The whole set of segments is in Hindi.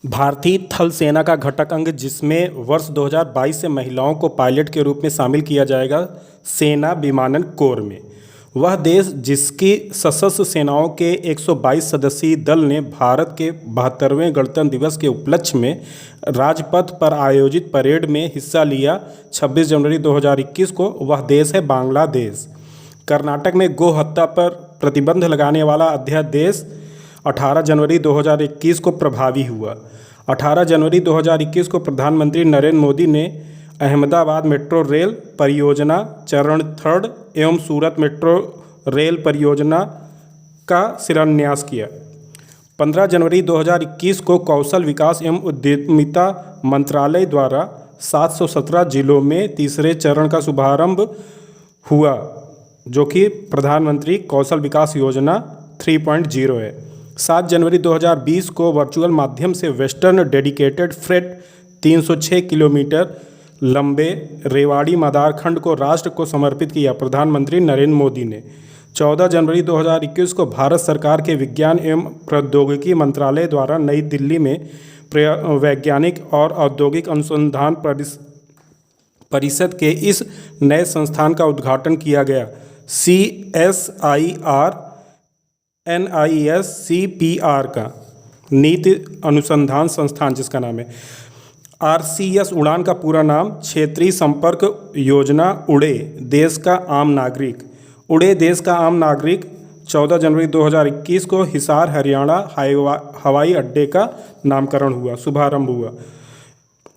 भारतीय थल सेना का घटक अंग जिसमें वर्ष 2022 से महिलाओं को पायलट के रूप में शामिल किया जाएगा सेना विमानन कोर में। वह देश जिसकी सशस्त्र सेनाओं के 122 सदस्यीय दल ने भारत के 72वें गणतंत्र दिवस के उपलक्ष्य में राजपथ पर आयोजित परेड में हिस्सा लिया 26 जनवरी 2021 को, वह देश है बांग्लादेश। कर्नाटक में गौ हत्या पर प्रतिबंध लगाने वाला अध्यादेश 18 जनवरी 2021 को प्रभावी हुआ। 18 जनवरी 2021 को प्रधानमंत्री नरेंद्र मोदी ने अहमदाबाद मेट्रो रेल परियोजना चरण 3 एवं सूरत मेट्रो रेल परियोजना का शिलान्यास किया। 15 जनवरी 2021 को कौशल विकास एवं उद्यमिता मंत्रालय द्वारा 717 जिलों में तीसरे चरण का शुभारंभ हुआ, जो कि प्रधानमंत्री कौशल विकास योजना 3.0 है। 7 जनवरी 2020 को वर्चुअल माध्यम से वेस्टर्न डेडिकेटेड फ्रेट 306 किलोमीटर लंबे रेवाड़ी मदार खंड को राष्ट्र को समर्पित किया, प्रधानमंत्री नरेंद्र मोदी ने। 14 जनवरी 2021 को भारत सरकार के विज्ञान एवं प्रौद्योगिकी मंत्रालय द्वारा नई दिल्ली में वैज्ञानिक और औद्योगिक अनुसंधान परिषद के इस नए संस्थान का उद्घाटन किया गया। CSIR NISCPR का नीति अनुसंधान संस्थान जिसका नाम है। RCS उड़ान का पूरा नाम क्षेत्रीय संपर्क योजना उड़े देश का आम नागरिक। उड़े देश का आम नागरिक 14 जनवरी 2021 को हिसार हरियाणा हवाई अड्डे का नामकरण हुआ, शुभारंभ हुआ।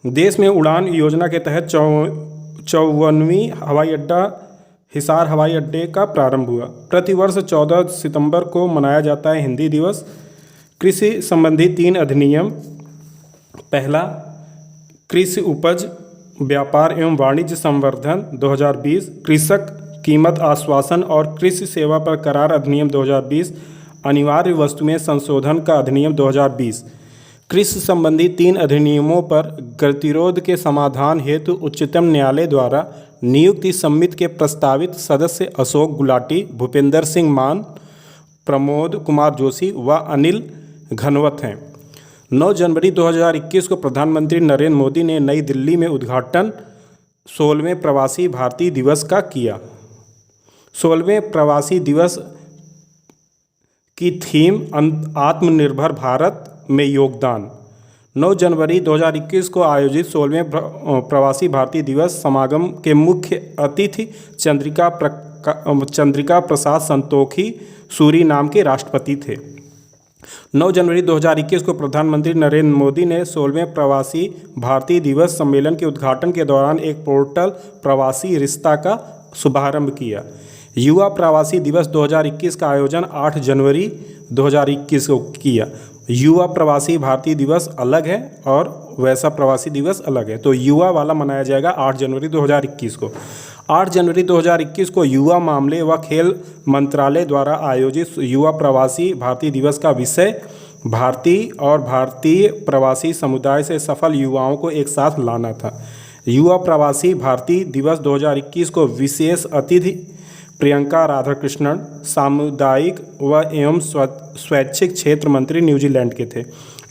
देश में उड़ान योजना के तहत 54वीं हवाई अड्डा हिसार हवाई अड्डे का प्रारंभ हुआ। प्रतिवर्ष 14 सितंबर को मनाया जाता है हिंदी दिवस। कृषि संबंधी 3 अधिनियम। पहला, कृषि उपज व्यापार एवं वाणिज्य संवर्धन 2020, कृषक कीमत आश्वासन और कृषि सेवा पर करार अधिनियम 2020, अनिवार्य वस्तुएं संशोधन का अधिनियम 2020। कृषि संबंधी 3 अधिनियमों पर गतिरोध के समाधान हेतु उच्चतम न्यायालय द्वारा नियुक्ति समिति के प्रस्तावित सदस्य अशोक गुलाटी, भूपेंद्र सिंह मान, प्रमोद कुमार जोशी व अनिल घनवत हैं। 9 जनवरी 2021 को प्रधानमंत्री नरेंद्र मोदी ने नई दिल्ली में उद्घाटन 16वें प्रवासी भारतीय दिवस का किया। 16वें प्रवासी दिवस की थीम आत्मनिर्भर भारत में योगदान। 9 जनवरी 2021 को आयोजित 16वें प्रवासी भारतीय दिवस समागम के मुख्य अतिथि चंद्रिका प्रसाद संतोखी सूरीनाम के राष्ट्रपति थे। 9 जनवरी 2021 को प्रधानमंत्री नरेंद्र मोदी ने 16वें प्रवासी भारतीय दिवस सम्मेलन के उद्घाटन के दौरान एक पोर्टल प्रवासी रिश्ता का शुभारंभ किया। युवा प्रवासी दिवस 2021 का आयोजन 8 जनवरी 2021 को किया। युवा प्रवासी भारतीय दिवस अलग है और वैसा प्रवासी दिवस अलग है, तो युवा वाला मनाया जाएगा 8 जनवरी 2021 को। 8 जनवरी 2021 को युवा मामले व खेल मंत्रालय द्वारा आयोजित युवा प्रवासी भारतीय दिवस का विषय भारतीय और भारतीय प्रवासी समुदाय से सफल युवाओं को एक साथ लाना था। युवा प्रवासी भारतीय दिवस 2021 को विशेष अतिथि प्रियंका राधाकृष्णन, सामुदायिक व एवं स्वैच्छिक क्षेत्र मंत्री न्यूजीलैंड के थे।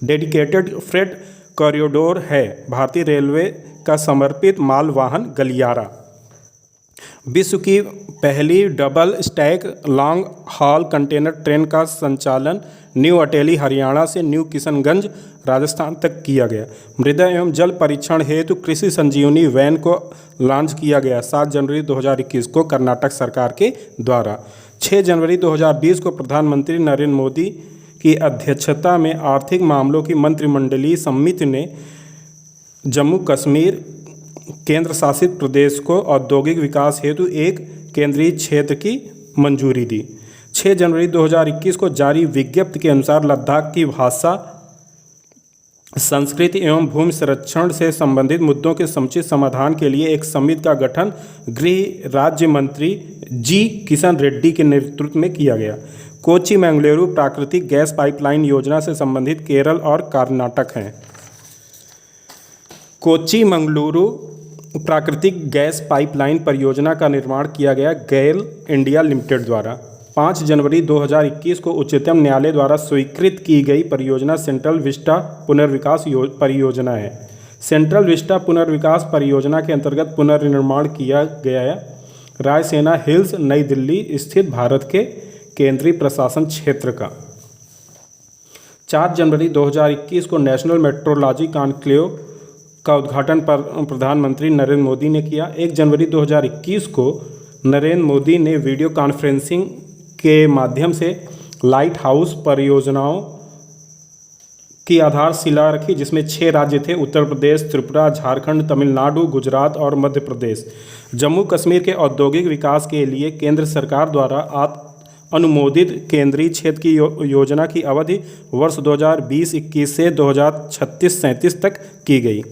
डेडिकेटेड फ्रेट कॉरिडोर है भारतीय रेलवे का समर्पित मालवाहन गलियारा। विश्व की पहली double stack long haul container train का संचालन न्यू अटेली हरियाणा से न्यू किशनगंज राजस्थान तक किया गया। मृदा एवं जल परीक्षण हेतु कृषि संजीवनी वैन को लॉन्च किया गया 7 जनवरी 2021 को कर्नाटक सरकार के द्वारा। 6 जनवरी 2020 को प्रधानमंत्री नरेंद्र मोदी की अध्यक्षता में आर्थिक मामलों की मंत्रिमंडलीय समिति ने जम्मू कश्मीर केंद्र शासित प्रदेश को औद्योगिक विकास हेतु एक केंद्रीय क्षेत्र की मंजूरी दी। 6 जनवरी 2021 को जारी विज्ञप्ति के अनुसार लद्दाख की भाषा, संस्कृति एवं भूमि संरक्षण से संबंधित मुद्दों के समुचित समाधान के लिए एक समिति का गठन गृह राज्य मंत्री जी किशन रेड्डी के नेतृत्व में किया गया। कोच्चि मंगलुरु प्राकृतिक गैस पाइपलाइन योजना से संबंधित केरल और कर्नाटक हैं। कोच्चि मंगलुरु प्राकृतिक गैस पाइपलाइन परियोजना का निर्माण किया गया गेल इंडिया लिमिटेड द्वारा। 5 जनवरी 2021 को उच्चतम न्यायालय द्वारा स्वीकृत की गई परियोजना सेंट्रल विस्टा पुनर्विकास परियोजना है। सेंट्रल विस्टा पुनर्विकास परियोजना के अंतर्गत पुनर्निर्माण किया गया है रायसेना हिल्स, नई दिल्ली स्थित भारत के केंद्रीय प्रशासन क्षेत्र का। 4 जनवरी 2021 को नेशनल मेट्रोलॉजी कॉन्क्लेव का उद्घाटन प्रधानमंत्री नरेंद्र मोदी ने किया। 1 जनवरी 2021 को नरेंद्र मोदी ने वीडियो कॉन्फ्रेंसिंग के माध्यम से लाइट हाउस परियोजनाओं की आधारशिला रखी, जिसमें 6 राज्य थे: उत्तर प्रदेश, त्रिपुरा, झारखंड, तमिलनाडु, गुजरात और मध्य प्रदेश। जम्मू कश्मीर के औद्योगिक विकास के लिए केंद्र सरकार द्वारा अनुमोदित केंद्रीय क्षेत्र की योजना की अवधि वर्ष 2020-21 से 2036-37 तक की गई।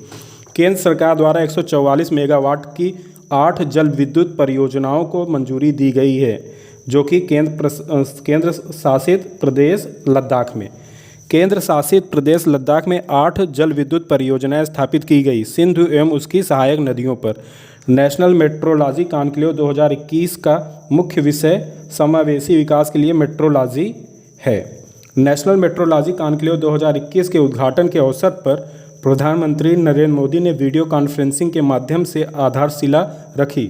केंद्र सरकार द्वारा 144 मेगावाट की 8 जल विद्युत परियोजनाओं को मंजूरी दी गई है, जो कि केंद्र शासित प्रदेश लद्दाख में 8 जल विद्युत परियोजनाएं स्थापित की गई, सिंधु एवं उसकी सहायक नदियों पर। नेशनल मेट्रोलॉजी कॉन्क्लेव 2021 का मुख्य विषय समावेशी विकास के लिए मेट्रोलॉजी है। नेशनल मेट्रोलॉजी कॉन्क्लेव 2021 के उद्घाटन के अवसर पर प्रधानमंत्री नरेंद्र मोदी ने वीडियो कॉन्फ्रेंसिंग के माध्यम से आधारशिला रखी।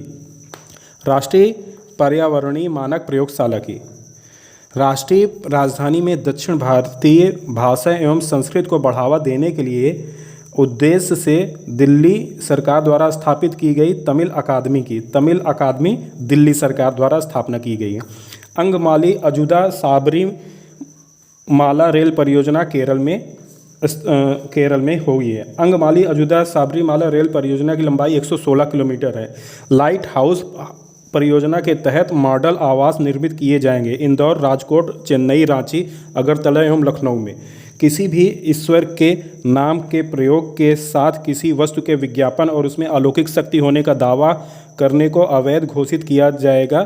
राष्ट्रीय पर्यावरणीय मानक प्रयोगशाला की राष्ट्रीय राजधानी में दक्षिण भारतीय भाषा एवं संस्कृत को बढ़ावा देने के लिए उद्देश्य से दिल्ली सरकार द्वारा स्थापित की गई तमिल अकादमी दिल्ली सरकार द्वारा स्थापना की गई है। अंगमाली अजुदा साबरी माला रेल परियोजना केरल में हुई है। अंगमाली अजुदा साबरीमाला रेल परियोजना की लंबाई 116 किलोमीटर है। लाइट हाउस परियोजना के तहत मॉडल आवास निर्मित किए जाएंगे इंदौर, राजकोट, चेन्नई, रांची, अगरतला एवं लखनऊ में। किसी भी ईश्वर के नाम के प्रयोग के साथ किसी वस्तु के विज्ञापन और उसमें अलौकिक शक्ति होने का दावा करने को अवैध घोषित किया जाएगा।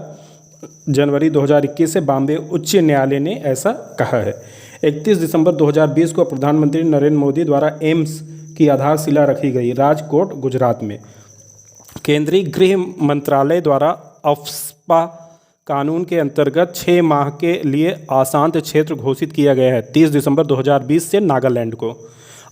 जनवरी 2021 से बॉम्बे उच्च न्यायालय ने ऐसा कहा है। 31 दिसंबर 2020 को प्रधानमंत्री नरेंद्र मोदी द्वारा एम्स की आधारशिला रखी गई, राजकोट, गुजरात में। केंद्रीय गृह मंत्रालय द्वारा अफ्स्पा कानून के अंतर्गत 6 माह के लिए अशांत क्षेत्र घोषित किया गया है। 30 दिसंबर 2020 से नागालैंड को।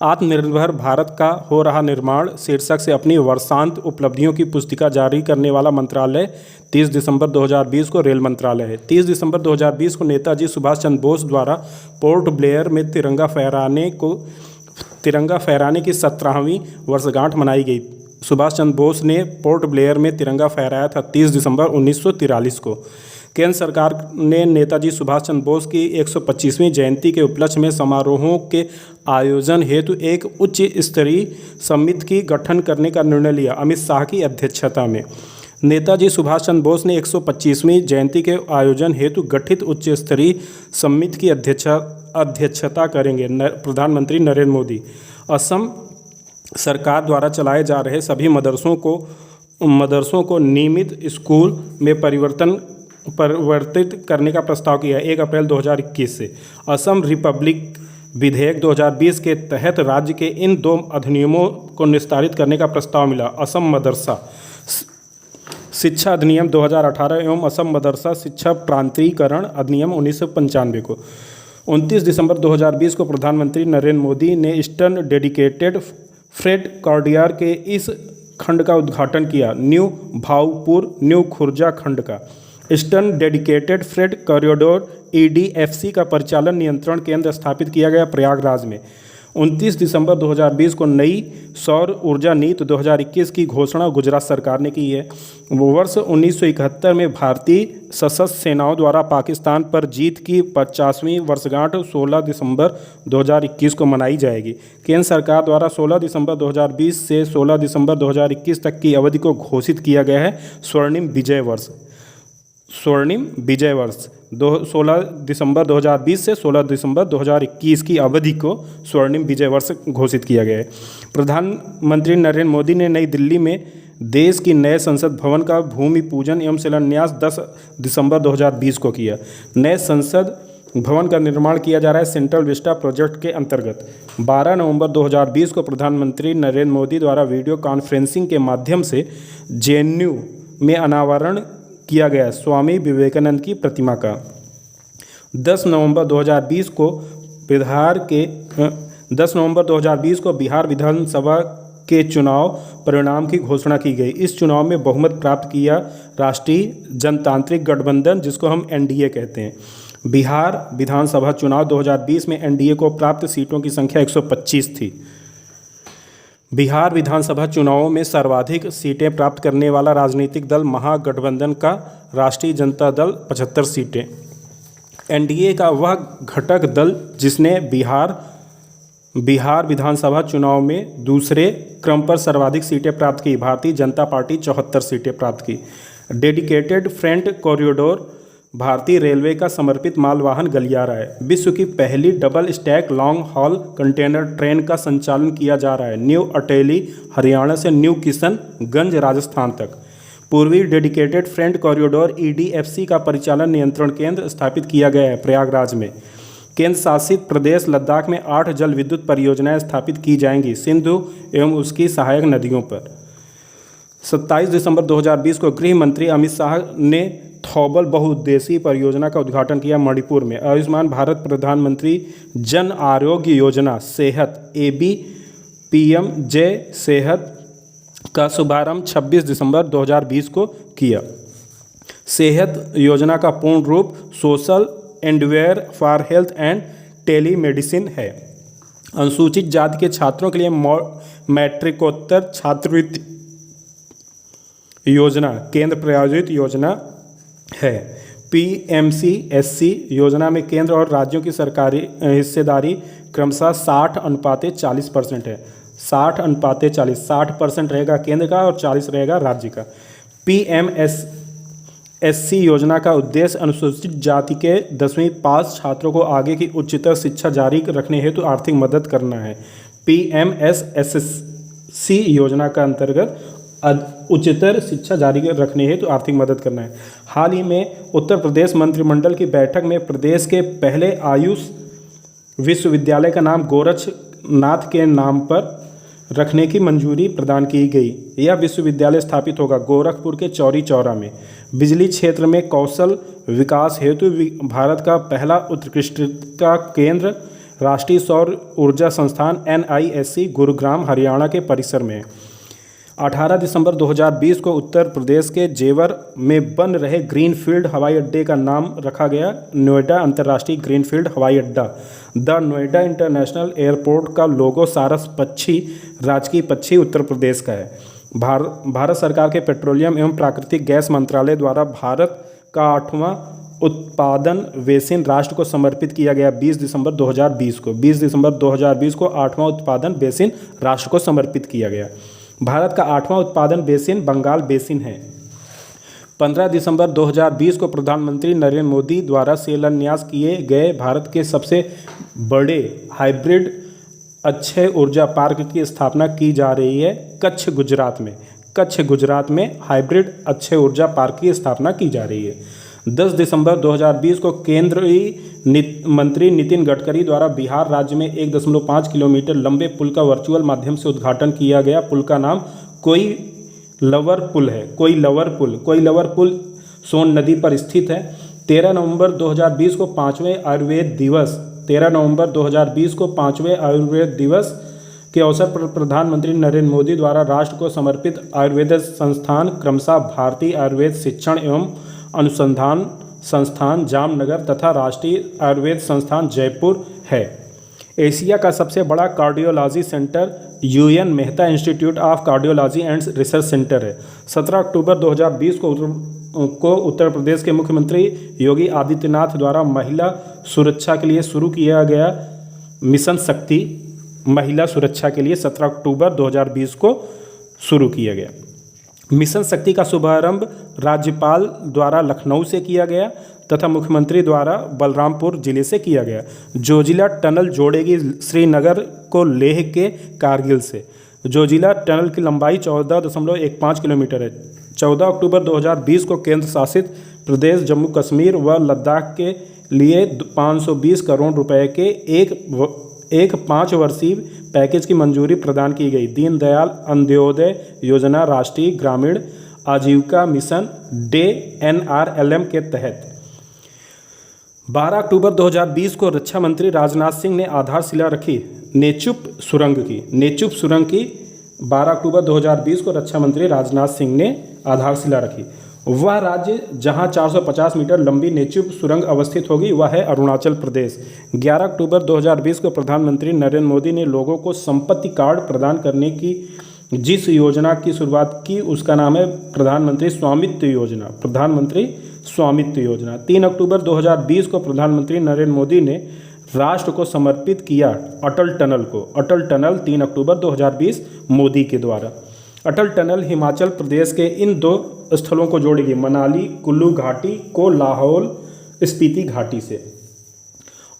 आत्मनिर्भर भारत का हो रहा निर्माण शीर्षक से अपनी वर्षांत उपलब्धियों की पुस्तिका जारी करने वाला मंत्रालय 30 दिसंबर 2020 को रेल मंत्रालय है। 30 दिसंबर 2020 को नेताजी सुभाष चंद्र बोस द्वारा पोर्ट ब्लेयर में तिरंगा फहराने की 17वीं वर्षगांठ मनाई गई। सुभाष चंद्र बोस ने पोर्ट ब्लेयर में तिरंगा फहराया था 30 दिसंबर 1943 को। केंद्र सरकार ने नेताजी सुभाष चंद्र बोस की 125वीं जयंती के उपलक्ष्य में समारोहों के आयोजन हेतु एक उच्च स्तरीय समिति की गठन करने का निर्णय लिया। अमित शाह की अध्यक्षता में नेताजी सुभाष चंद्र बोस ने 125वीं जयंती के आयोजन हेतु गठित उच्च स्तरीय समिति की अध्यक्षता करेंगे प्रधानमंत्री नरेंद्र मोदी। असम सरकार द्वारा चलाए जा रहे सभी मदरसों को नियमित स्कूल में परिवर्तित करने का प्रस्ताव किया 1 अप्रैल 2021 से। असम रिपब्लिक विधेयक 2020 के तहत राज्य के इन 2 अधिनियमों को निस्तारित करने का प्रस्ताव मिला। असम मदरसा शिक्षा अधिनियम 2018 एवं असम मदरसा शिक्षा प्रांतीयकरण अधिनियम 1995 को। 29 दिसंबर 2020 को प्रधानमंत्री नरेंद्र मोदी ने ईस्टर्न डेडिकेटेड फ्रेट कॉरिडोर के इस खंड का उद्घाटन किया। न्यू भागपुर न्यू खुर्जा खंड का eastern dedicated freight corridor EDFC का परिचालन नियंत्रण केंद्र स्थापित किया गया प्रयागराज में। 29 दिसंबर 2020 को नई सौर ऊर्जा नीति 2021 की घोषणा गुजरात सरकार ने की है। वर्ष 1971 में भारतीय सशस्त्र सेनाओं द्वारा पाकिस्तान पर जीत की 50वीं वर्षगांठ 16 दिसंबर 2021 को मनाई जाएगी। केंद्र सरकार द्वारा 16 दिसंबर 2020 से 16 दिसंबर 2021 तक की अवधि को घोषित किया गया है स्वर्णिम विजय वर्ष। 16 दिसंबर 2020 से 16 दिसंबर 2021 की अवधि को स्वर्णिम विजय वर्ष घोषित किया गया है। प्रधानमंत्री नरेंद्र मोदी ने नई दिल्ली में देश की नए संसद भवन का भूमि पूजन एवं शिलान्यास 10 दिसंबर 2020 को किया। नए संसद भवन का निर्माण किया जा रहा है सेंट्रल विस्टा प्रोजेक्ट के अंतर्गत। 12 नवंबर 2020 को प्रधानमंत्री नरेंद्र मोदी द्वारा वीडियो कॉन्फ्रेंसिंग के माध्यम से JNU में अनावरण किया गया स्वामी विवेकानंद की प्रतिमा का। 10 नवंबर 2020 को बिहार विधानसभा के चुनाव परिणाम की घोषणा की गई। इस चुनाव में बहुमत प्राप्त किया राष्ट्रीय जनतांत्रिक गठबंधन, जिसको हम एनडीए कहते हैं। बिहार विधानसभा चुनाव 2020 में एनडीए को प्राप्त सीटों की संख्या 125 थी। बिहार विधानसभा चुनावों में सर्वाधिक सीटें प्राप्त करने वाला राजनीतिक दल महागठबंधन का राष्ट्रीय जनता दल 75 सीटें। एनडीए का वह घटक दल जिसने बिहार विधानसभा चुनाव में दूसरे क्रम पर सर्वाधिक सीटें प्राप्त की, भारतीय जनता पार्टी 74 सीटें प्राप्त की। डेडिकेटेड फ्रेट कॉरिडोर भारतीय रेलवे का समर्पित मालवाहन गलियारा है। विश्व की पहली double stack long haul container train का संचालन किया जा रहा है, न्यू अटेली हरियाणा से न्यू किशनगंज राजस्थान तक। पूर्वी डेडिकेटेड फ्रेट कॉरिडोर EDFC का परिचालन नियंत्रण केंद्र स्थापित किया गया है प्रयागराज में। केंद्र शासित प्रदेश लद्दाख में 8 जल विद्युत परियोजनाएं स्थापित की जाएंगी सिंधु एवं उसकी सहायक नदियों पर। 27 दिसंबर 2020 को गृह मंत्री अमित शाह ने थौबल बहुउद्देशीय परियोजना का उद्घाटन किया मणिपुर में। आयुष्मान भारत प्रधानमंत्री जन आरोग्य योजना सेहत ABPMJ सेहत का शुभारंभ 26 दिसंबर 2020 को किया। सेहत योजना का पूर्ण रूप social endeavour for health and telemedicine है। अनुसूचित जाति के छात्रों के लिए मैट्रिकोत्तर छात्रवृत्ति योजना केंद्र प्रायोजित योजना है। PMCSC योजना में केंद्र और राज्यों की सरकारी हिस्सेदारी क्रमशः 60:40% है। 60:40, 60% रहेगा केंद्र का और 40 रहेगा राज्य का। PMSSC योजना का उद्देश्य अनुसूचित जाति के 10वीं पास छात्रों को आगे की उच्चतर शिक्षा जारी रखने हेतु आर्थिक मदद करना है। PMSSC योजना का अंतर्गत उच्चतर शिक्षा जारी रखने हेतु आर्थिक मदद करना है। हाल ही में उत्तर प्रदेश मंत्रिमंडल की बैठक में प्रदेश के पहले आयुष विश्वविद्यालय का नाम गोरखनाथ के नाम पर रखने की मंजूरी प्रदान की गई। यह विश्वविद्यालय स्थापित होगा गोरखपुर के चौरी चौरा में। बिजली क्षेत्र में कौशल विकास हेतु भारत का पहला उत्कृष्टता केंद्र राष्ट्रीय सौर ऊर्जा संस्थान NISC गुरुग्राम हरियाणा के परिसर में। 18 दिसंबर 2020 को उत्तर प्रदेश के जेवर में बन रहे ग्रीनफील्ड हवाई अड्डे का नाम रखा गया नोएडा अंतर्राष्ट्रीय ग्रीनफील्ड हवाई अड्डा। द नोएडा इंटरनेशनल एयरपोर्ट का लोगो सारस पक्षी राजकीय पक्षी उत्तर प्रदेश का है। भारत सरकार के पेट्रोलियम एवं प्राकृतिक गैस मंत्रालय द्वारा भारत का 8वां उत्पादन बेसिन राष्ट्र को समर्पित किया गया 20 दिसंबर 2020 को। 20 दिसंबर 2020 को 8वां उत्पादन बेसिन राष्ट्र को समर्पित किया गया। भारत का 8वां उत्पादन बेसिन बंगाल बेसिन है। 15 दिसंबर 2020 को प्रधानमंत्री नरेंद्र मोदी द्वारा शिलान्यास किए गए भारत के सबसे बड़े हाइब्रिड अक्षय ऊर्जा पार्क की स्थापना की जा रही है कच्छ गुजरात में। कच्छ गुजरात में हाइब्रिड अक्षय ऊर्जा पार्क की स्थापना की जा रही है। 10 दिसंबर 2020 को केंद्रीय मंत्री नितिन गडकरी द्वारा बिहार राज्य में 1.5 किलोमीटर लंबे पुल का वर्चुअल माध्यम से उद्घाटन किया गया। पुल का नाम कोइलवर पुल है। कोइलवर पुल सोन नदी पर स्थित है। 13 नवंबर 2020 को 5वें आयुर्वेद दिवस के अवसर पर प्रधानमंत्री नरेंद्र मोदी द्वारा राष्ट्र को समर्पित आयुर्वेद संस्थान क्रमशः भारतीय आयुर्वेद शिक्षण एवं अनुसंधान संस्थान जामनगर तथा राष्ट्रीय आयुर्वेद संस्थान जयपुर है। एशिया का सबसे बड़ा cardiology centre UN Mehta institute of cardiology and research centre है। 17 अक्टूबर 2020 को उत्तर प्रदेश के मुख्यमंत्री योगी आदित्यनाथ द्वारा महिला सुरक्षा के लिए शुरू किया गया मिशन शक्ति महिला सुरक्षा के लिए 17 अक्टूबर 2020 को शुरू किया गया। मिशन शक्ति का शुभारंभ राज्यपाल द्वारा लखनऊ से किया गया तथा मुख्यमंत्री द्वारा बलरामपुर जिले से किया गया। जोजिला टनल जोड़ेगी श्रीनगर को लेह के कारगिल से। जोजिला टनल की लंबाई 14.15 किलोमीटर है। 14 अक्टूबर 2020 को केंद्र शासित प्रदेश जम्मू कश्मीर व लद्दाख के लिए 520 करोड़ रुपए के एक 5 वर्षीय पैकेज की मंजूरी प्रदान की गई। दीनदयाल अंत्योदय योजना राष्ट्रीय ग्रामीण आजीविका मिशन DNRLM के तहत 12 अक्टूबर 2020 को रक्षा मंत्री राजनाथ सिंह ने आधारशिला रखी नेचुप सुरंग की। नेचुप सुरंग की 12 अक्टूबर 2020 को रक्षा मंत्री राजनाथ सिंह ने आधारशिला रखी। वह राज्य जहां 450 मीटर लंबी नेचुप सुरंग अवस्थित होगी वह है अरुणाचल प्रदेश। 11 अक्टूबर 2020 को प्रधानमंत्री नरेंद्र मोदी ने लोगों को संपत्ति कार्ड प्रदान करने की जिस योजना की शुरुआत की उसका नाम है प्रधानमंत्री स्वामित्व योजना। प्रधानमंत्री स्वामित्व योजना। 3 अक्टूबर 2020 को प्रधानमंत्री नरेंद्र मोदी ने राष्ट्र को समर्पित किया अटल टनल को। अटल टनल 3 अक्टूबर 2020 मोदी के द्वारा। अटल टनल हिमाचल प्रदेश के इन दो स्थलों को जोड़ेगी, मनाली कुल्लू घाटी को लाहौल स्पीति घाटी से।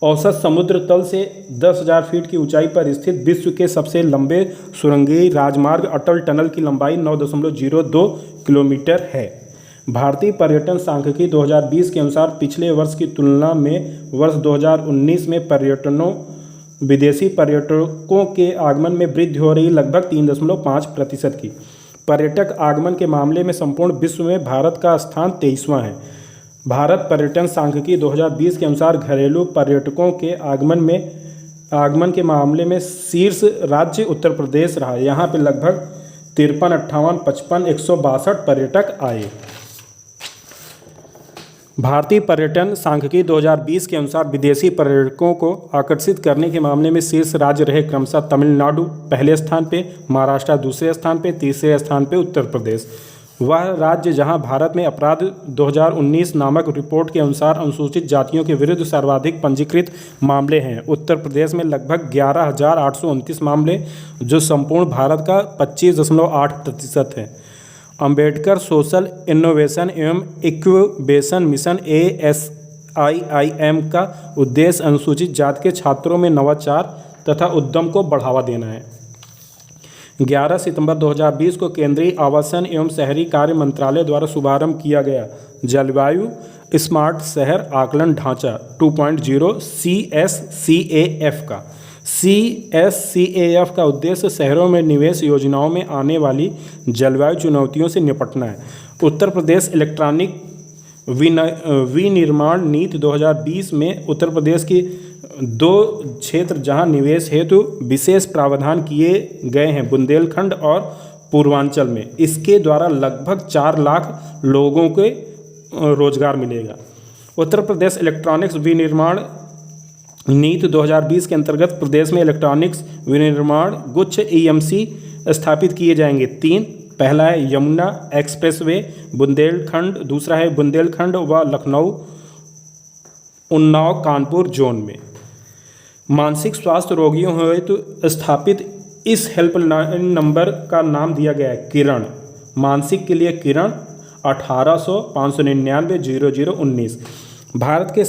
औसत समुद्र तल से 10,000 फीट की ऊंचाई पर स्थित विश्व के सबसे लंबे सुरंगीय राजमार्ग अटल टनल की लंबाई 9.02 किलोमीटर है। भारतीय पर्यटन सांख्यिकी 2020 के अनुसार पिछले वर्ष की तुलना में वर्ष 2019 में विदेशी पर्यटकों के आगमन में वृद्धि हो रही, लगभग 3.5% की। पर्यटक आगमन के मामले में संपूर्ण विश्व में भारत का स्थान 23वां है। भारत पर्यटन सांख्यिकी 2020 के अनुसार घरेलू पर्यटकों के आगमन के मामले में शीर्ष राज्य उत्तर प्रदेश रहा। यहाँ पे लगभग 53, 58, 55, 162 पर्यटक आए। भारतीय पर्यटन सांख्यिकी 2020 के अनुसार विदेशी पर्यटकों को आकर्षित करने के मामले में शीर्ष राज्य रहे क्रमशः तमिलनाडु पहले स्थान पे, महाराष्ट्र दूसरे स्थान पे, तीसरे स्थान पे उत्तर प्रदेश। वह राज्य जहां भारत में अपराध 2019 नामक रिपोर्ट के अनुसार अनुसूचित जातियों के विरुद्ध सर्वाधिक पंजीकृत मामले हैं। उत्तर प्रदेश में लगभग 11,829 मामले, जो संपूर्ण भारत का 25.8% है। अंबेडकर सोशल इनोवेशन एवं इक्विबेशन मिशन ASIIM का उद्देश्य अनुसूचित जाति के छात्रों में नवाचार तथा उद्यम को बढ़ावा देना है। 11 सितंबर 2020 को केंद्रीय आवासन एवं शहरी कार्य मंत्रालय द्वारा शुभारंभ किया गया जलवायु स्मार्ट शहर आकलन ढांचा 2.0 CSCAF का उद्देश्य शहरों में निवेश योजनाओं में आने वाली जलवायु चुनौतियों से निपटना है। उत्तर प्रदेश इलेक्ट्रॉनिक विनिर्माण नीति 2020 में उत्तर प्रदेश की 2 क्षेत्र जहां निवेश हेतु विशेष प्रावधान किए गए हैं, बुंदेलखंड और पूर्वांचल में। इसके द्वारा लगभग 4 लाख लोगों को रोजगार मिलेगा। उत्तर प्रदेश इलेक्ट्रॉनिक्स विनिर्माण नीति 2020 के अंतर्गत प्रदेश में इलेक्ट्रॉनिक्स विनिर्माण गुच्छ EMC स्थापित किए जाएंगे 3। पहला है यमुना एक्सप्रेसवे बुंदेलखंड, दूसरा है बुंदेलखंड व लखनऊ उन्नाव कानपुर जोन में। मानसिक स्वास्थ्य रोगियों हेतु स्थापित इस हेल्पलाइन नंबर का नाम दिया गया है किरण। मानसिक के लिए किरण 1800 599 0019। भारत के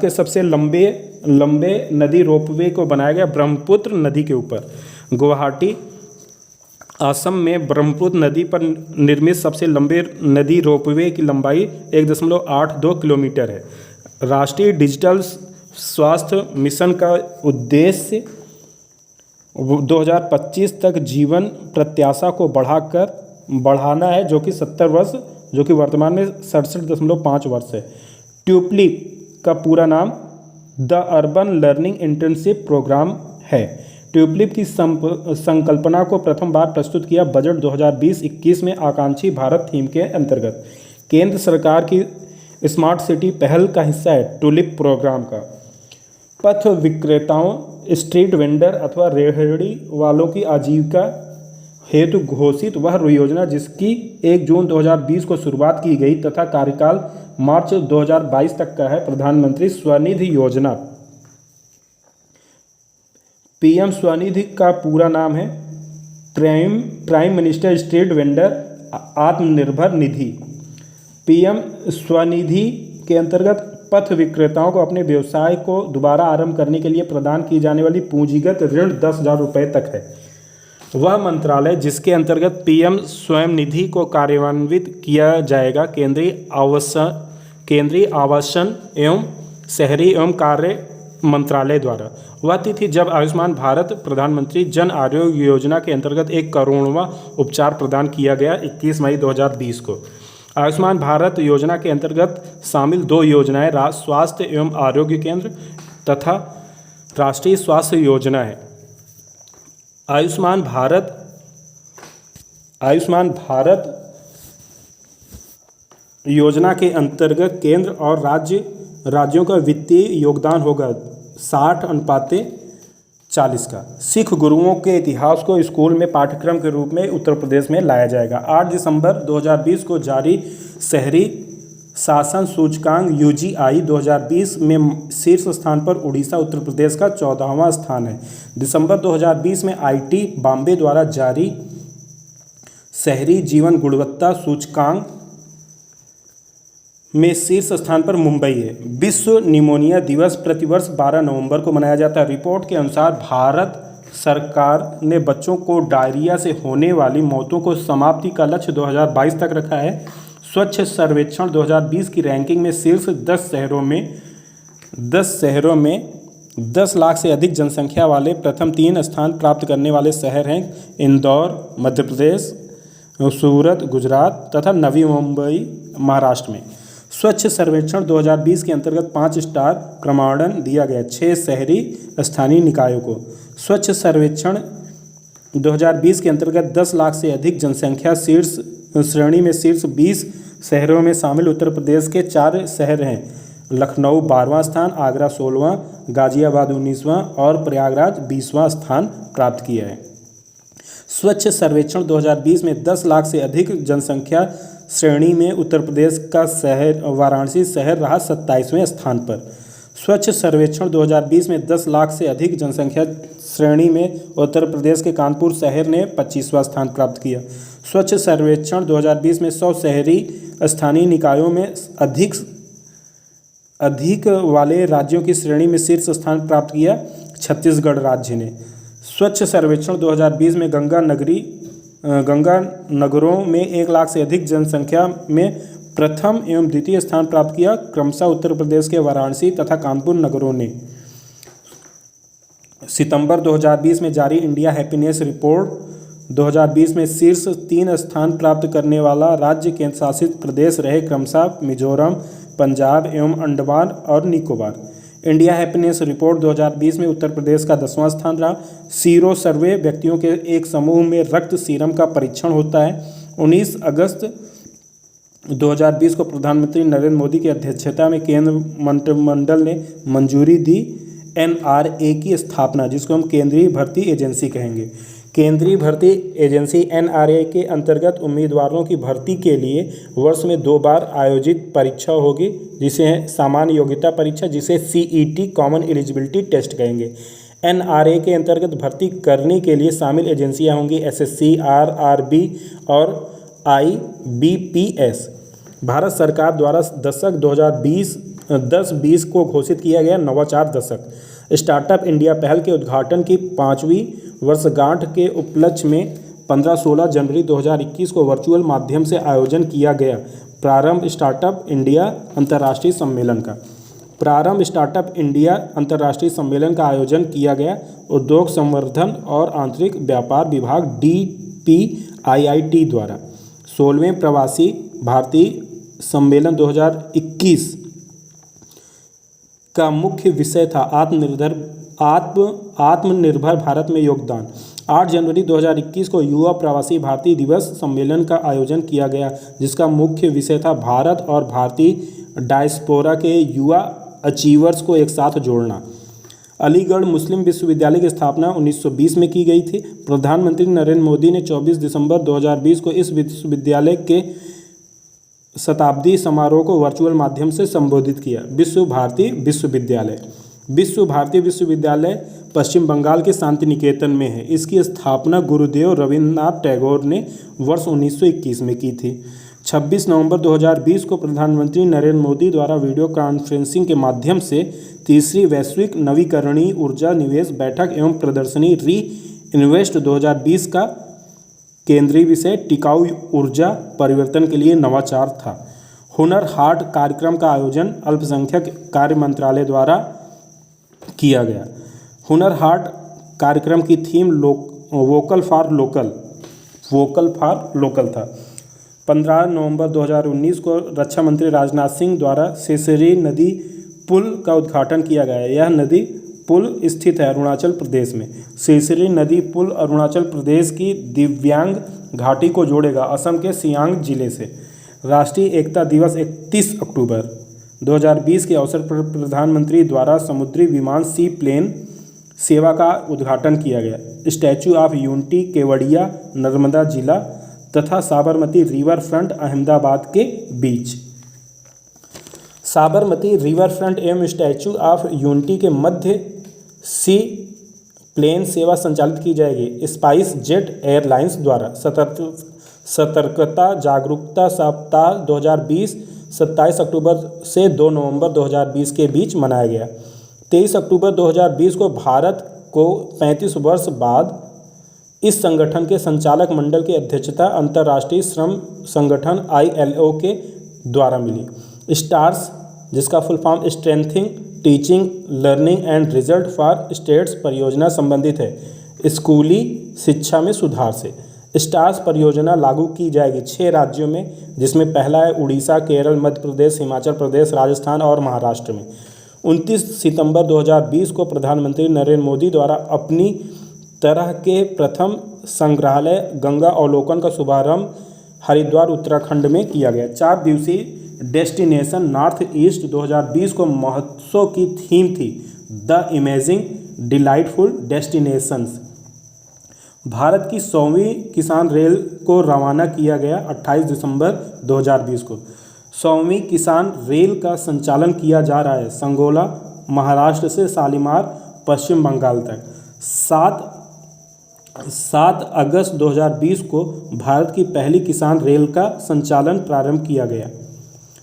सबसे लंबे नदी रोपवे को बनाया गया ब्रह्मपुत्र नदी के ऊपर। गुवाहाटी असम में ब्रह्मपुत्र नदी पर निर्मित सबसे लंबे नदी रोपवे की लंबाई 1.82 किलोमीटर है। राष्ट्रीय डिजिटल स्वास्थ्य मिशन का उद्देश्य 2025 तक जीवन प्रत्याशा को बढ़ाना है, जो कि 70 वर्ष, जो कि वर्तमान में 67.5 वर्ष है। ट्यूपलिप का पूरा नाम the urban learning internship program है। ट्यूपलिप की संकल्पना को प्रथम बार प्रस्तुत किया बजट 2020-21 में आकांक्षी भारत थीम के अंतर्गत। केंद्र सरकार की स्मार्ट सिटी पहल का हिस्सा है ट्यूलिप प्रोग्राम का। पथ विक्रेताओं, स्ट्रीट वेंडर अथवा रेहड़ी वालों की आजीविका हेतु घोषित वह योजना जिसकी 1 जून 2020 को शुरुआत की गई तथा कार्यकाल मार्च 2022 तक का है, प्रधानमंत्री स्वनिधि योजना। PM स्वनिधि का पूरा नाम है prime minister street vendor Atmanirbhar Nidhi. PM Svanidhi के अंतर्गत पथ विक्रेताओं को अपने व्यवसाय को दोबारा आरंभ करने के लिए प्रदान की जाने वाली पूंजीगत ऋण 10,000 रुपये तक है। वह मंत्रालय जिसके अंतर्गत PM स्वयं निधि को कार्यान्वित किया जाएगा केंद्रीय आवासन एवं शहरी एवं कार्य मंत्रालय द्वारा। वह तिथि जब आयुष्मान भारत प्रधानमंत्री जन आरोग्य योजना के अंतर्गत 1 करोड़वां उपचार प्रदान किया गया 21 मई 2020 को। आयुष्मान भारत योजना के अंतर्गत शामिल 2 योजनाएं स्वास्थ्य एवं आरोग्य केंद्र तथा राष्ट्रीय स्वास्थ्य योजना है। आयुष्मान भारत योजना के अंतर्गत केंद्र और राज्यों का वित्तीय योगदान होगा 60:40 का। सिख गुरुओं के इतिहास को स्कूल में पाठ्यक्रम के रूप में उत्तर प्रदेश में लाया जाएगा। 8 दिसंबर 2020 को जारी शहरी शासन सूचकांक UGI 2020 में शीर्ष स्थान पर उड़ीसा उत्तर प्रदेश का 14वां स्थान है। दिसंबर 2020 में IT बॉम्बे द्वारा जारी शहरी जीवन गुणवत्ता सूचकांक में शीर्ष स्थान पर मुंबई है। विश्व निमोनिया दिवस प्रतिवर्ष 12 नवंबर को मनाया जाता है। रिपोर्ट के अनुसार भारत सरकार ने बच्चों को डायरिया से होने वाली मौतों को समाप्ति का लक्ष्य 2022 तक रखा है। स्वच्छ सर्वेक्षण 2020 की रैंकिंग में शीर्ष 10 शहरों में 10 लाख से अधिक जनसंख्या वाले प्रथम 3 स्थान प्राप्त करने वाले शहर हैं इंदौर मध्य प्रदेश, सूरत गुजरात तथा नवी मुंबई महाराष्ट्र में। स्वच्छ सर्वेक्षण 2020 के अंतर्गत 5 स्टार क्रमांकन दिया गया 6 शहरी स्थानीय निकायों को। स्वच्छ सर्वेक्षण 2020 के अंतर्गत 10 लाख से अधिक जनसंख्या शीर्ष श्रेणी में शीर्ष 20 शहरों में शामिल उत्तर प्रदेश के 4 शहर हैं। लखनऊ 12वां स्थान, आगरा 16वां, गाजियाबाद 19वां और प्रयागराज 20वां स्थान प्राप्त किया है। स्वच्छ सर्वेक्षण 2020 में 10 लाख से अधिक जनसंख्या श्रेणी में उत्तर प्रदेश का शहर वाराणसी शहर रहा 27वें स्थान पर। स्वच्छ सर्वेक्षण 2020 में 10 लाख से अधिक जनसंख्या श्रेणी में उत्तर प्रदेश के कानपुर शहर ने 25वां स्थान प्राप्त किया। स्वच्छ सर्वेक्षण 2020 में 100 शहरी स्थानीय निकायों में अधिक वाले राज्यों की श्रेणी में शीर्ष स्थान प्राप्त किया छत्तीसगढ़ राज्य ने। स्वच्छ सर्वेक्षण 2020 में गंगा नगरों में 1 लाख से अधिक जनसंख्या में प्रथम एवं द्वितीय स्थान प्राप्त किया क्रमशः उत्तर प्रदेश के वाराणसी तथा कानपुर नगरों ने। सितंबर 2020 में जारी इंडिया हैप्पीनेस रिपोर्ट 2020 में शीर्ष 3 स्थान प्राप्त करने वाला राज्य केंद्र शासित प्रदेश रहे क्रमशः मिजोरम, पंजाब एवं अंडमान और निकोबार। इंडिया हैप्पीनेस रिपोर्ट 2020 में उत्तर प्रदेश का 10वां स्थान रहा। सीरो सर्वे व्यक्तियों के एक समूह में रक्त सीरम का परीक्षण होता है। 19 अगस्त 2020 को प्रधानमंत्री नरेंद्र मोदी की अध्यक्षता में केंद्र मंत्रिमंडल ने मंजूरी दी NRA की स्थापना, जिसको हम केंद्रीय भर्ती एजेंसी कहेंगे। केंद्रीय भर्ती एजेंसी NRA के अंतर्गत उम्मीदवारों की भर्ती के लिए वर्ष में 2 बार आयोजित परीक्षा होगी, जिसे सामान्य योग्यता परीक्षा, जिसे CET कॉमन एलिजिबिलिटी टेस्ट कहेंगे। NRA के अंतर्गत भर्ती करने के लिए शामिल एजेंसियां होंगी SSC, RRB और IBPS। भारत सरकार द्वारा दशक 2010-20 को घोषित किया गया नवाचार दशक। स्टार्टअप इंडिया पहल के उद्घाटन की 5वीं वर्षगांठ के उपलक्ष्य में 15-16 जनवरी 2021 को वर्चुअल माध्यम से आयोजन किया गया प्रारंभ स्टार्टअप इंडिया अंतर्राष्ट्रीय सम्मेलन का। प्रारंभ स्टार्टअप इंडिया अंतर्राष्ट्रीय सम्मेलन का आयोजन किया गया उद्योग संवर्धन और आंतरिक व्यापार विभाग DPIIT द्वारा। 16वें प्रवासी भारतीय सम्मेलन 2021 का मुख्य विषय था आत्मनिर्भर भारत में योगदान। 8 जनवरी 2021 को युवा प्रवासी भारतीय दिवस सम्मेलन का आयोजन किया गया, जिसका मुख्य विषय था भारत और भारतीय डायस्पोरा के युवा अचीवर्स को एक साथ जोड़ना। अलीगढ़ मुस्लिम विश्वविद्यालय की स्थापना 1920 में की गई थी। प्रधानमंत्री नरेंद्र मोदी ने 24 दिसंबर 2020 को इस विश्वविद्यालय के शताब्दी समारोह को वर्चुअल माध्यम से संबोधित किया। विश्व भारती विश्वविद्यालय पश्चिम बंगाल के शांति निकेतन में है। इसकी स्थापना गुरुदेव रविन्द्रनाथ टैगोर ने वर्ष 1921 में की थी। 26 नवंबर 2020 को प्रधानमंत्री नरेंद्र मोदी द्वारा वीडियो कॉन्फ्रेंसिंग के माध्यम से तीसरी वैश्विक नवीकरणीय ऊर्जा निवेश बैठक एवं प्रदर्शनी री इन्वेस्ट 2020 का केंद्रीय विषय टिकाऊ ऊर्जा परिवर्तन के लिए नवाचार था। हुनर हाट कार्यक्रम का आयोजन अल्पसंख्यक कार्य मंत्रालय द्वारा किया गया। हुनर हाट कार्यक्रम की थीम वोकल फॉर लोकल था। 15 नवंबर 2019 को रक्षा मंत्री राजनाथ सिंह द्वारा सिसरी नदी पुल का उद्घाटन किया गया है। यह नदी पुल स्थित है अरुणाचल प्रदेश में। सिसरी नदी पुल अरुणाचल प्रदेश की दिव्यांग घाटी को जोड़ेगा असम के सियांग जिले से। राष्ट्रीय एकता दिवस 31 अक्टूबर 2020 के अवसर पर प्रधानमंत्री द्वारा समुद्री विमान सी प्लेन सेवा का उद्घाटन किया गया। Statue of unity Kevadia Narmada जिला तथा साबरमती रिवर फ्रंट अहमदाबाद के बीच। साबरमती रिवर फ्रंट एवं स्टैचू ऑफ यूनिटी के मध्य सी प्लेन सेवा संचालित की जाएगी स्पाइस जेट एयरलाइंस द्वारा। सतर्कता जागरूकता सप्ताह 2020 27 अक्टूबर से 2 नवंबर 2020 के बीच मनाया गया। 23 अक्टूबर 2020 को भारत को 35 वर्ष बाद इस संगठन के संचालक मंडल की अध्यक्षता अंतर्राष्ट्रीय श्रम संगठन ILO के द्वारा मिली। स्टार्स, जिसका full form strengthening teaching learning and result for states परियोजना संबंधित है स्कूली शिक्षा में सुधार से। स्टार्स परियोजना लागू की जाएगी 6 राज्यों में, जिसमें पहला है उड़ीसा, केरल, मध्य प्रदेश, हिमाचल प्रदेश, राजस्थान और महाराष्ट्र में। 29 सितंबर 2020 को प्रधानमंत्री नरेंद्र मोदी द्वारा अपनी तरह के प्रथम संग्रहालय गंगा अवलोकन का शुभारंभ हरिद्वार उत्तराखंड में किया गया। 4 दिवसीय डेस्टिनेशन नॉर्थ ईस्ट 2020 को महोत्सव की थीम थी the imaging delightful destinations. Bharat की 100वीं किसान रेल को रवाना किया गया 28 दिसंबर 2020 को। 100वीं किसान रेल का संचालन किया जा रहा है संगोला महाराष्ट्र से शालीमार पश्चिम बंगाल तक। 7 अगस्त 2020 को भारत की पहली किसान रेल का संचालन प्रारंभ किया गया।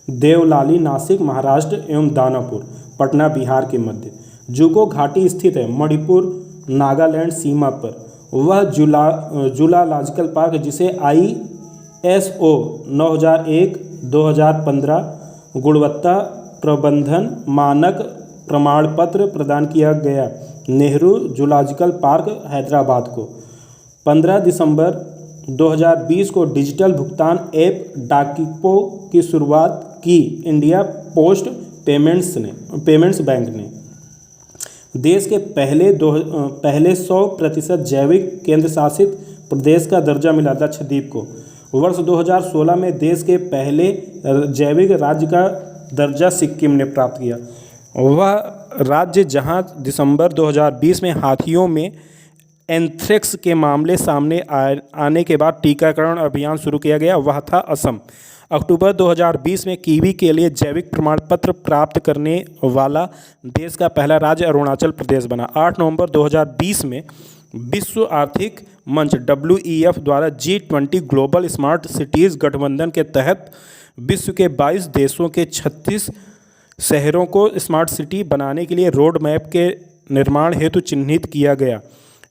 देवलाली नासिक महाराष्ट्र एवं दानापुर पटना बिहार के मध्य। जुको घाटी स्थित है मणिपुर नागालैंड सीमा पर। वह जूलॉजिकल पार्क जिसे ISO 9001-2015 गुणवत्ता प्रबंधन मानक प्रमाण पत्र प्रदान किया गया। नेहरू जूलॉजिकल पार्क हैदराबाद को। 15 दिसंबर 2020 को डिजिटल भुगतान ऐप डाकिपो की शुरुआत की इंडिया पोस्ट पेमेंट्स बैंक ने। देश के पहले 100% जैविक केंद्र शासित प्रदेश का दर्जा मिला लक्षद्वीप को। वर्ष 2016 में देश के पहले जैविक राज्य का दर्जा सिक्किम ने प्राप्त किया। वह राज्य जहां दिसंबर 2020 में हाथियों में एंथ्रेक्स के मामले सामने आने के बाद टीकाकरण अभियान शुरू किया गया, वह था असम। अक्टूबर 2020 में कीवी के लिए जैविक प्रमाण पत्र प्राप्त करने वाला देश का पहला राज्य अरुणाचल प्रदेश बना। 8 नवंबर 2020 में विश्व आर्थिक मंच WEF द्वारा G20 ग्लोबल स्मार्ट सिटीज़ गठबंधन के तहत विश्व के 22 देशों के 36 शहरों को स्मार्ट सिटी बनाने के लिए रोड मैप के निर्माण हेतु चिन्हित किया गया।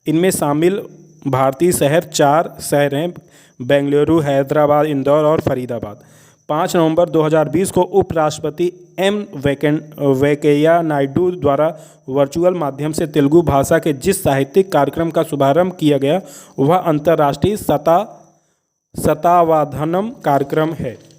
इनमें शामिल भारतीय शहर 4 शहर हैं बेंगलुरु, हैदराबाद, इंदौर और फरीदाबाद। 5 नवंबर 2020 को उपराष्ट्रपति M वेंकैया नायडू द्वारा वर्चुअल माध्यम से तेलुगु भाषा के जिस साहित्यिक कार्यक्रम का शुभारंभ किया गया वह अंतर्राष्ट्रीय शतावधानम कार्यक्रम है।